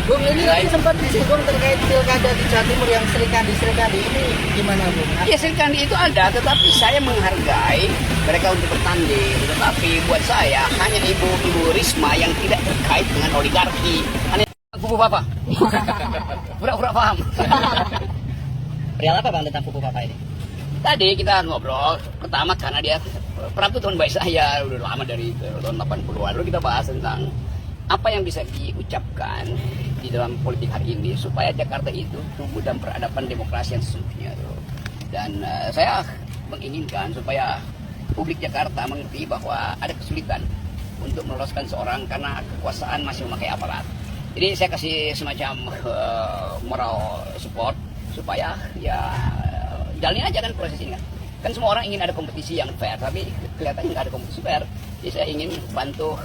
Bung, ini sempat disinggung terkait pilkada di Jawa Timur yang Serikandi ini gimana, Bung? Ya Serikandi itu ada, tetapi saya menghargai mereka untuk bertanding. Tetapi buat saya hanya ibu Risma yang tidak terkait dengan oligarki. Hanya kubu apa? Pura-pura paham. Perihal apa, Bang, tentang kubu Papa ini? Tadi kita ngobrol, pertama karena dia Prab itu teman baik saya, udah lama dari tahun 80-an. Lalu kita bahas tentang apa yang bisa diucapkan di dalam politik hari ini supaya Jakarta itu tumbuh dalam peradaban demokrasi yang sesungguhnya. Dan saya menginginkan supaya publik Jakarta mengerti bahwa ada kesulitan untuk meloloskan seorang karena kekuasaan masih memakai aparat. Jadi saya kasih semacam moral support supaya ya jalani aja kan proses ini kan semua orang ingin ada kompetisi yang fair, tapi kelihatannya nggak ada kompetisi fair. Jadi saya ingin bantu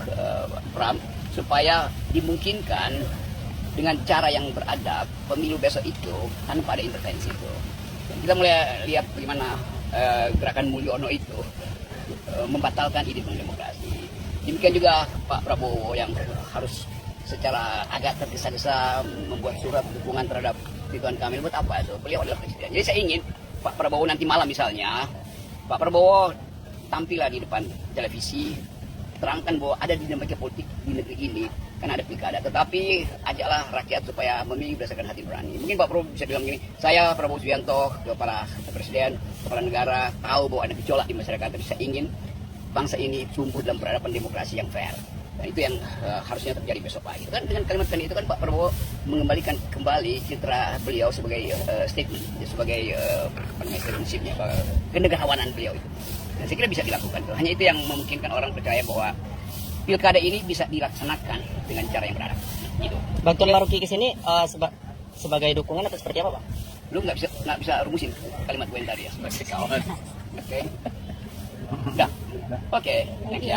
Pram supaya dimungkinkan dengan cara yang beradab pemilu besok itu tanpa ada intervensi itu. Kita mulai lihat bagaimana gerakan Mulyono itu membatalkan ide demokrasi. Demikian juga Pak Prabowo yang harus secara agak tergesa-gesa membuat surat dukungan terhadap Ridwan Kamil. Buat apa itu? Beliau adalah presiden. Jadi saya ingin Pak Prabowo nanti malam misalnya, Pak Prabowo tampillah di depan televisi, terangkan bahwa ada dinamika politik di negeri ini, kan ada pilkada, tetapi ajaklah rakyat supaya memilih berdasarkan hati nurani. Mungkin Pak Prabowo bisa bilang gini, saya Prabowo Subianto, kepala presiden, kepala negara, tahu bahwa ada gejolak di masyarakat, tapi saya ingin bangsa ini tumbuh dalam peradaban demokrasi yang fair. Dan itu yang harusnya terjadi besok pagi. Kan dengan kalimat itu kan Pak Prabowo mengembalikan kembali citra beliau sebagai statement, sebagai citizenship-nya, kenegarawanan beliau itu. Dan saya kira bisa dilakukan. Hanya itu yang memungkinkan orang percaya bahwa pilkada ini bisa dilaksanakan dengan cara yang beradab. Gitu. Bang Tun Maruki kesini sebagai dukungan atau seperti apa, Bang? Lu nggak bisa rumusin kalimat gue yang tadi ya. Sebagai kawan. Oke. Udah. Oke. Thank you.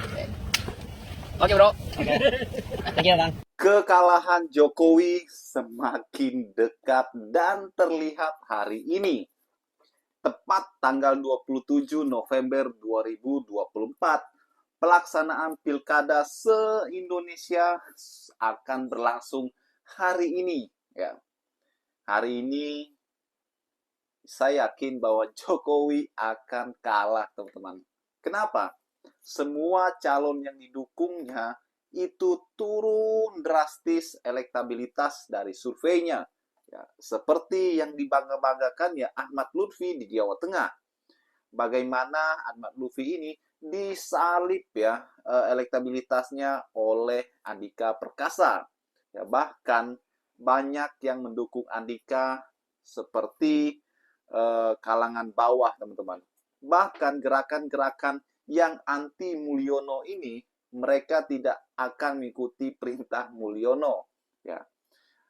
Oke. Oke bro. Thank you, Bang. Kekalahan Jokowi semakin dekat dan terlihat hari ini. Tepat tanggal 27 November 2024, pelaksanaan pilkada se-Indonesia akan berlangsung hari ini. Ya. Hari ini saya yakin bahwa Jokowi akan kalah, teman-teman. Kenapa? Semua calon yang didukungnya itu turun drastis elektabilitas dari surveinya. Ya, seperti yang dibangga-banggakan ya Ahmad Lutfi di Jawa Tengah. Bagaimana Ahmad Lutfi ini disalib ya elektabilitasnya oleh Andika Perkasa. Ya, bahkan banyak yang mendukung Andika seperti kalangan bawah, teman-teman. Bahkan gerakan-gerakan yang anti Mulyono ini mereka tidak akan mengikuti perintah Mulyono, ya.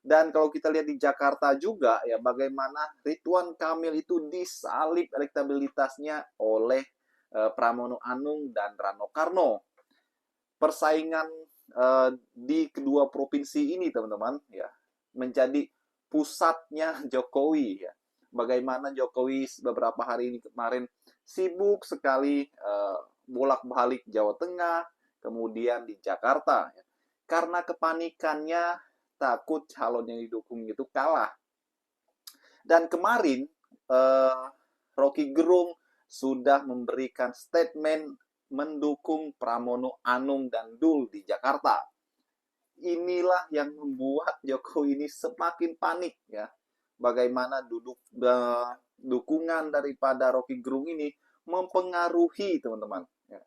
Dan kalau kita lihat di Jakarta juga ya bagaimana Ridwan Kamil itu disalib elektabilitasnya oleh Pramono Anung dan Rano Karno. Persaingan di kedua provinsi ini, teman-teman, ya menjadi pusatnya Jokowi, ya. Bagaimana Jokowi beberapa hari ini kemarin sibuk sekali bolak-balik Jawa Tengah, kemudian di Jakarta, ya. Karena kepanikannya takut calon yang didukung itu kalah. Dan kemarin Rocky Gerung sudah memberikan statement mendukung Pramono Anung dan Dul di Jakarta. Inilah yang membuat Jokowi ini semakin panik, ya. Bagaimana dukungan daripada Rocky Gerung ini mempengaruhi, teman-teman, ya.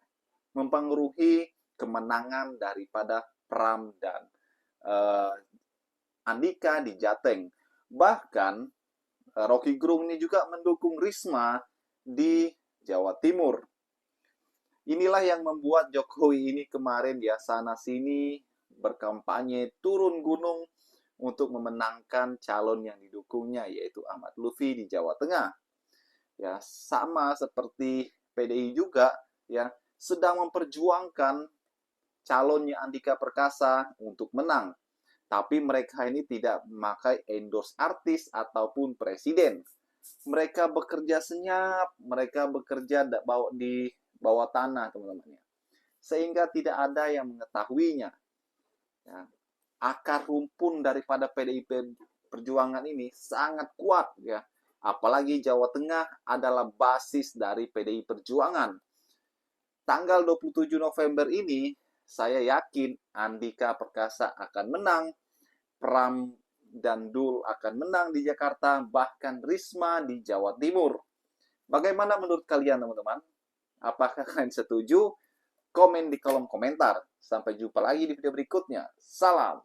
Mempengaruhi kemenangan daripada Pram dan Andika di Jateng. Bahkan Rocky Gerung ini juga mendukung Risma di Jawa Timur. Inilah yang membuat Jokowi ini kemarin ya sana sini berkampanye turun gunung untuk memenangkan calon yang didukungnya yaitu Ahmad Lutfi di Jawa Tengah. Ya, sama seperti PDI juga ya sedang memperjuangkan calonnya Andika Perkasa untuk menang. Tapi mereka ini tidak memakai endorse artis ataupun presiden. Mereka bekerja senyap, mereka bekerja di bawah tanah, teman-teman. Sehingga tidak ada yang mengetahuinya. Ya. akar rumpun daripada PDIP Perjuangan ini sangat kuat ya. Apalagi Jawa Tengah adalah basis dari PDI Perjuangan. Tanggal 27 November ini, saya yakin Andika Perkasa akan menang, Pram dan Dul akan menang di Jakarta, bahkan Risma di Jawa Timur. Bagaimana menurut kalian, teman-teman? Apakah kalian setuju? Komen di kolom komentar. Sampai jumpa lagi di video berikutnya. Salam.